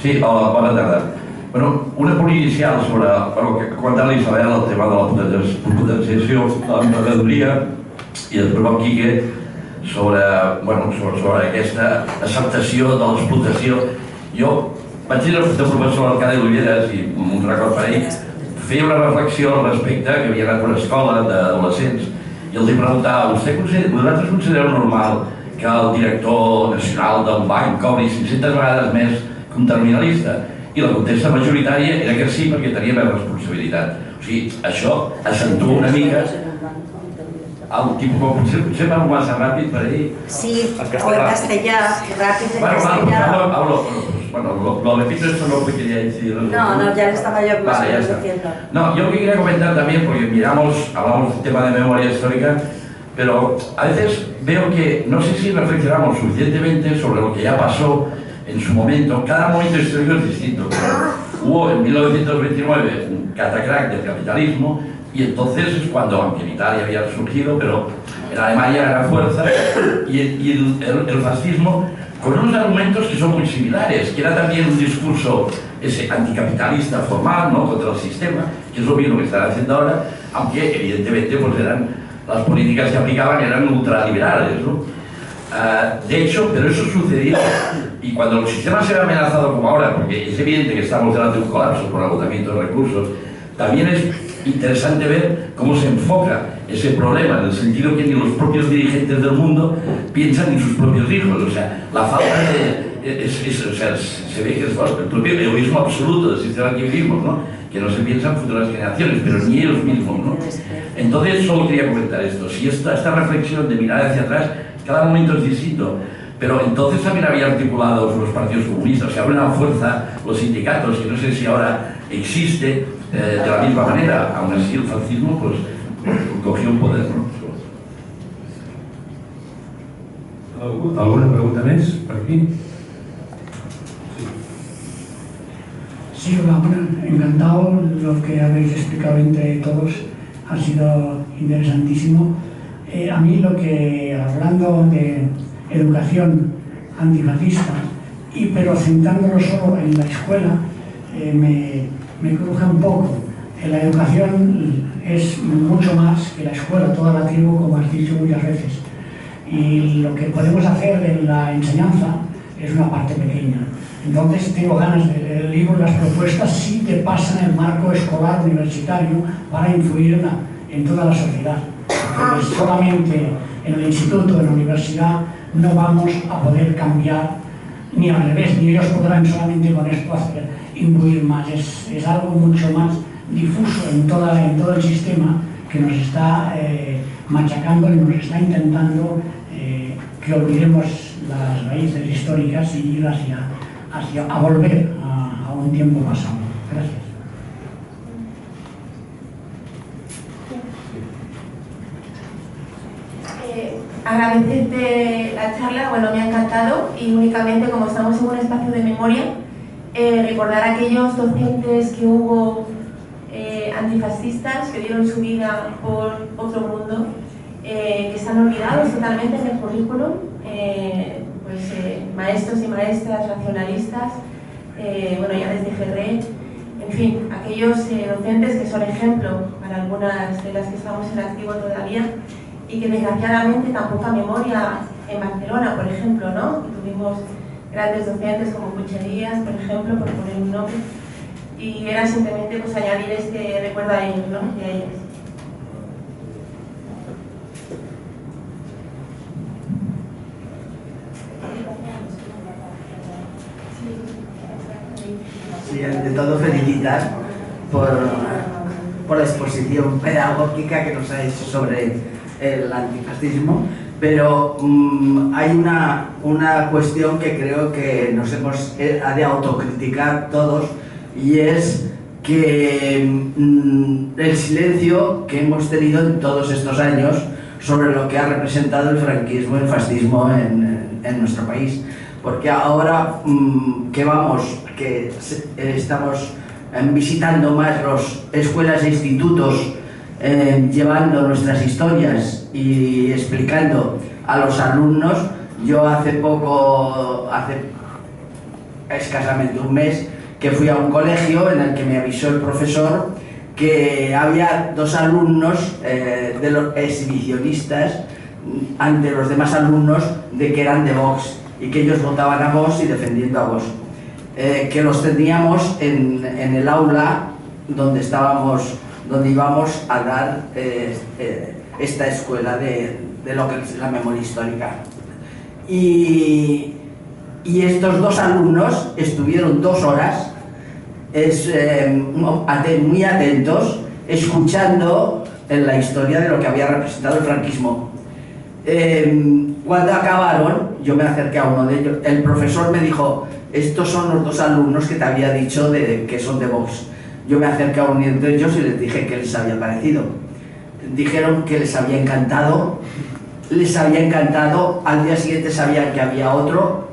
Sí, hola, bona tarda. Bueno, una punt inicial sobre el que ha comentat l'Isabel, el tema de la potenciació de l'emprenedoria, i després el Quique sobre aquesta acceptació de l'explotació. Jo vaig dir al professor Arcadi Oliveres, i un record per ell, feia una reflexió al respecte, que havia anat a una escola d'adolescents, i els preguntava: vosaltres considereu normal que el director nacional d'un banc cobri 500 vegades més que un terminalista? I la contesta majoritària era que sí, perquè tenia més responsabilitat. O sigui, això accentua una mica el tipus, potser parlo massa ràpid per ell. Sí, o en castellà, ràpid en castellà. Bueno, lo repito, esto no porque ya he No, ya estaba yo más o menos diciendo. No, yo lo que quería comentar también, porque hablamos del tema de memoria histórica, pero a veces veo que no sé si reflexionamos suficientemente sobre lo que ya pasó en su momento. Cada momento histórico es distinto. Hubo en 1929 un catacrack del capitalismo, y entonces es cuando, aunque en Italia había surgido, pero en Alemania era fuerza, y el fascismo, con unos argumentos que son muy similares, que era también un discurso ese anticapitalista formal, ¿no?, contra el sistema, que es lo mismo que están haciendo ahora, aunque evidentemente pues las políticas que aplicaban eran ultraliberales, ¿no? De hecho, pero eso sucedió, y cuando el sistema se ve amenazado como ahora, porque es evidente que estamos delante de un colapso por agotamiento de recursos, también es interesante ver cómo se enfoca ese problema, en el sentido que ni los propios dirigentes del mundo piensan en sus propios hijos. O sea, la falta de... se ve que es el propio egoísmo absoluto del sistema que vivimos, ¿no?, que no se piensa en futuras generaciones, pero ni ellos mismos, ¿no? Entonces, solo quería comentar esto. Si esta reflexión de mirar hacia atrás, cada momento es distinto, pero entonces también había articulados los partidos comunistas, o sea, había una fuerza, los sindicatos, que no sé si ahora existe de la misma manera. Aún así el fascismo pues cogió un poder, ¿no? ¿Alguna pregunta más por aquí? Sí, hola, bueno, encantado. Lo que habéis explicado entre todos ha sido interesantísimo. A mí hablando de educación antifascista, pero centrándolo solo en la escuela, me cruje un poco. La educación es mucho más que la escuela, toda la tribu, como has dicho muchas veces. Y lo que podemos hacer en la enseñanza es una parte pequeña. Entonces tengo ganas de leer el libro. Las propuestas sí que pasan el marco escolar universitario para influir en toda la sociedad. Porque solamente en el instituto, en la universidad, no vamos a poder cambiar, ni al revés, ni ellos podrán solamente con esto influir más. Es algo mucho más difuso en todo el sistema, que nos está machacando y nos está intentando que olvidemos las raíces históricas y ir a volver a un tiempo pasado. Gracias. Agradecerte la charla, bueno, me ha encantado, y únicamente, como estamos en un espacio de memoria, recordar a aquellos docentes que hubo antifascistas que dieron su vida por otro mundo, que están olvidados totalmente en el currículum, maestros y maestras racionalistas, bueno, ya les dije Rey, en fin, aquellos docentes que son ejemplo para algunas de las que estamos en activo todavía, y que desgraciadamente tan poca memoria en Barcelona, por ejemplo, ¿no? Y tuvimos grandes docentes como Pucherías, por ejemplo, por poner un nombre, y era simplemente pues añadir este recuerdo a ellos, ¿no? Y a ellos. Sí, ante todo felicitar por la exposición pedagógica que nos ha hecho sobre el antifascismo, pero hay una cuestión que creo que nos hemos de autocriticar todos, y es que el silencio que hemos tenido en todos estos años sobre lo que ha representado el franquismo y el fascismo en nuestro país. Porque ahora que estamos visitando más las escuelas e institutos, llevando nuestras historias y explicando a los alumnos. Yo hace escasamente un mes, que fui a un colegio en el que me avisó el profesor que había 2 alumnos de los exhibicionistas ante los demás alumnos de que eran de Vox y que ellos votaban a Vox y defendiendo a Vox. Que los teníamos en el aula donde íbamos a dar esta escuela de lo que es la memoria histórica. Y estos 2 alumnos estuvieron 2 horas muy atentos, escuchando la historia de lo que había representado el franquismo. Cuando acabaron, yo me acerqué a uno de ellos. El profesor me dijo: estos son los 2 alumnos que te había dicho que son de Vox. Yo me acerqué a uno de ellos y les dije qué les había parecido. Dijeron que les había encantado. Al día siguiente sabían que había otro,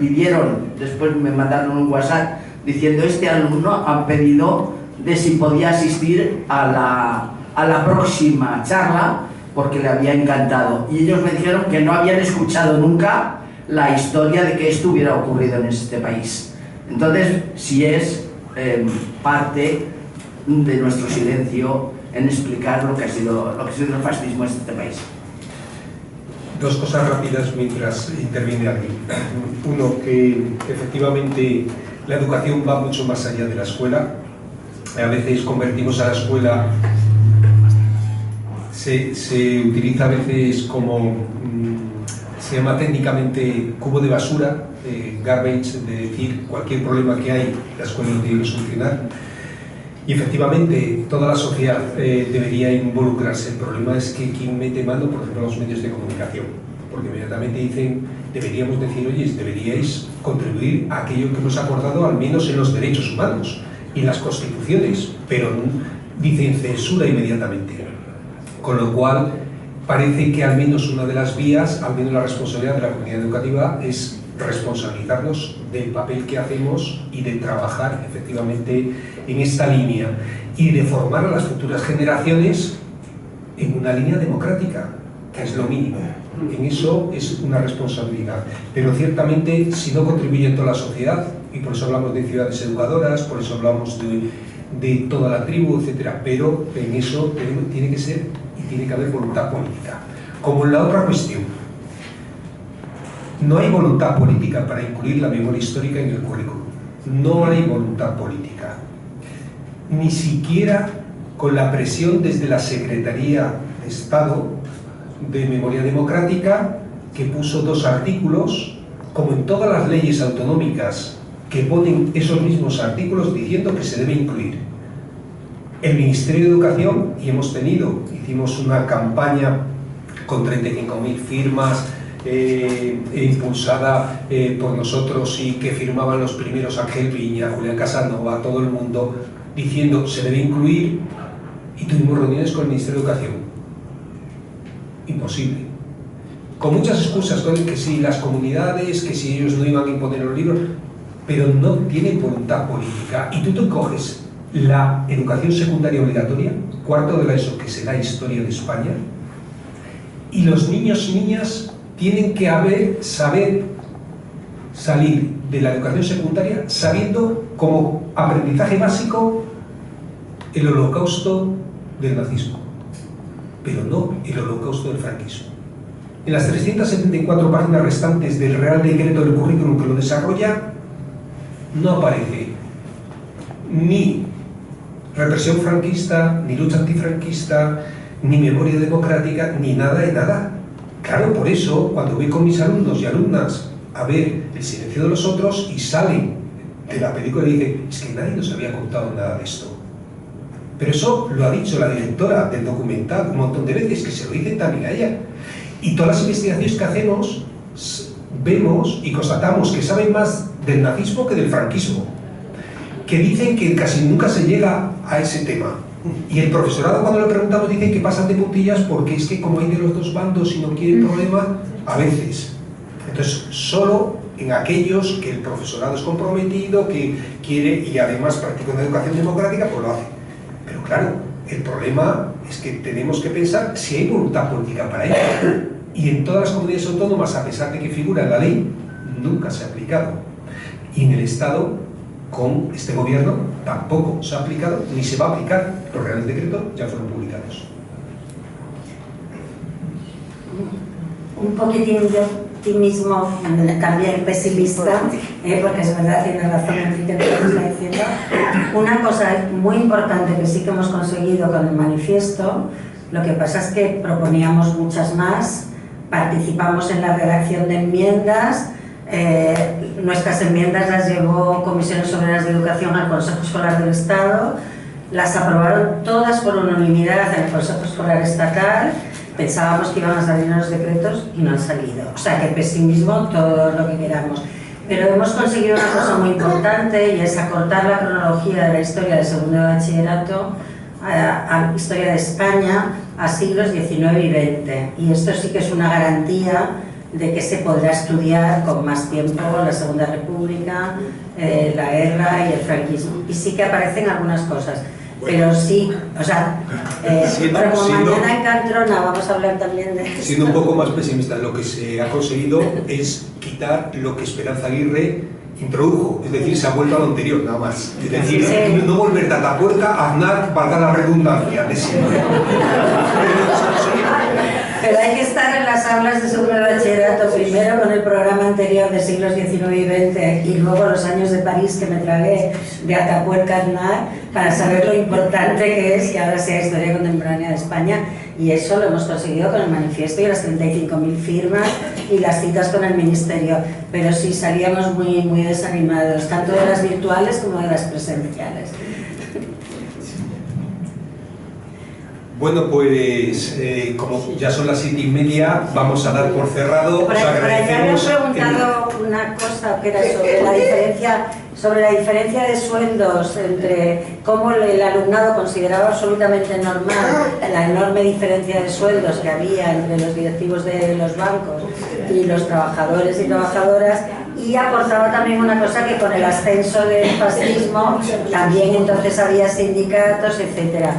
después me mandaron un WhatsApp diciendo: este alumno ha pedido de si podía asistir a la próxima charla porque le había encantado. Y ellos me dijeron que no habían escuchado nunca la historia de que esto hubiera ocurrido en este país. Entonces, sí es parte de nuestro silencio en explicar lo que ha sido el fascismo en este país. 2 cosas rápidas mientras interviene aquí. Uno, que efectivamente la educación va mucho más allá de la escuela. A veces convertimos a la escuela, se utiliza a veces como, se llama técnicamente cubo de basura, garbage, de decir cualquier problema que hay, la escuela lo tiene que solucionar. Y efectivamente, toda la sociedad debería involucrarse. El problema es que quien mete mano, por ejemplo, los medios de comunicación, porque inmediatamente dicen, deberíamos decir: oye, deberíais contribuir a aquello que hemos acordado, al menos en los derechos humanos y en las constituciones, pero dicen censura inmediatamente. Con lo cual, parece que al menos una de las vías, al menos la responsabilidad de la comunidad educativa, es responsabilizarnos del papel que hacemos y de trabajar efectivamente en esta línea y de formar a las futuras generaciones en una línea democrática, que es lo mínimo. En eso es una responsabilidad, pero ciertamente si no contribuye toda la sociedad, y por eso hablamos de ciudades educadoras, por eso hablamos de toda la tribu, etcétera, pero en eso tiene que ser y tiene que haber voluntad política. Como en la otra cuestión, no hay voluntad política para incluir la memoria histórica en el currículum. No hay voluntad política. Ni siquiera con la presión desde la Secretaría de Estado de Memoria Democrática, que puso 2 artículos, como en todas las leyes autonómicas que ponen esos mismos artículos diciendo que se debe incluir. El Ministerio de Educación, y hicimos una campaña con 35.000 firmas, impulsada por nosotros, y que firmaban los primeros Ángel Viña, Julián Casanova, todo el mundo, diciendo se debe incluir, y tuvimos reuniones con el Ministerio de Educación. Imposible. Con muchas excusas, que si las comunidades, que si ellos no iban a imponer los libros, pero no tienen voluntad política. Y tú te coges la educación secundaria obligatoria, 4º de la ESO, que será historia de España, y los niños y niñas tienen que saber salir de la educación secundaria sabiendo como aprendizaje básico el holocausto del nazismo, pero no el holocausto del franquismo. En las 374 páginas restantes del Real Decreto del Currículum que lo desarrolla, no aparece ni represión franquista, ni lucha antifranquista, ni memoria democrática, ni nada de nada. Claro, por eso, cuando voy con mis alumnos y alumnas a ver El silencio de los otros y salen de la película y dicen: es que nadie nos había contado nada de esto. Pero eso lo ha dicho la directora del documental un montón de veces, que se lo dicen también a ella. Y todas las investigaciones que hacemos, vemos y constatamos que saben más del nazismo que del franquismo, que dicen que casi nunca se llega a ese tema. Y el profesorado, cuando le preguntamos, dice que pasan de puntillas porque es que como hay de los 2 bandos y no quieren problema, a veces. Entonces, solo en aquellos que el profesorado es comprometido, que quiere y además practica una educación democrática, pues lo hace. Pero claro, el problema es que tenemos que pensar si hay voluntad política para ello. Y en todas las comunidades autónomas, a pesar de que figura en la ley, nunca se ha aplicado. Y en el Estado, con este gobierno, tampoco se ha aplicado ni se va a aplicar. Los reales decretos ya fueron publicados. Un poquitín de optimismo, también pesimista, porque es verdad, tiene razón Enrique en lo que está diciendo. Una cosa muy importante que sí que hemos conseguido con el manifiesto, lo que pasa es que proponíamos muchas más, participamos en la redacción de enmiendas, nuestras enmiendas las llevó Comisiones Obreras de Educación al Consejo Escolar del Estado, las aprobaron todas por unanimidad en el Consejo Escolar Estatal. Pensábamos que iban a salir los decretos y no han salido. O sea, que pesimismo, todo lo que queramos. Pero hemos conseguido una cosa muy importante y es acortar la cronología de la historia del segundo de bachillerato a la historia de España a siglos XIX y XX. Y esto sí que es una garantía de que se podrá estudiar con más tiempo la Segunda República, la guerra y el franquismo. Y sí que aparecen algunas cosas. Pero sí, o sea, como mañana en Cantrona vamos a hablar también de... Siendo un poco más pesimista, lo que se ha conseguido es quitar lo que Esperanza Aguirre introdujo, es decir, se ha vuelto a lo anterior, nada más. Es decir, sí. No volver de Atapuerca a Aznar, valga la redundancia, de siempre. Pero hay que estar en las aulas de segundo de bachillerato, primero con el programa anterior de siglos XIX y XX y luego los años de París que me tragué de Atapuerca a Aznar para saber lo importante que es que ahora sea historia contemporánea de España, y eso lo hemos conseguido con el manifiesto y las 35.000 firmas y las citas con el ministerio, pero sí salíamos muy desanimados, tanto de las virtuales como de las presenciales. Bueno, pues como ya son las 7:30, vamos a dar por cerrado. Por ahí me han preguntado una cosa que era sobre la diferencia de sueldos entre cómo el alumnado consideraba absolutamente normal la enorme diferencia de sueldos que había entre los directivos de los bancos y los trabajadores y trabajadoras, y aportaba también una cosa, que con el ascenso del fascismo también entonces había sindicatos, etcétera.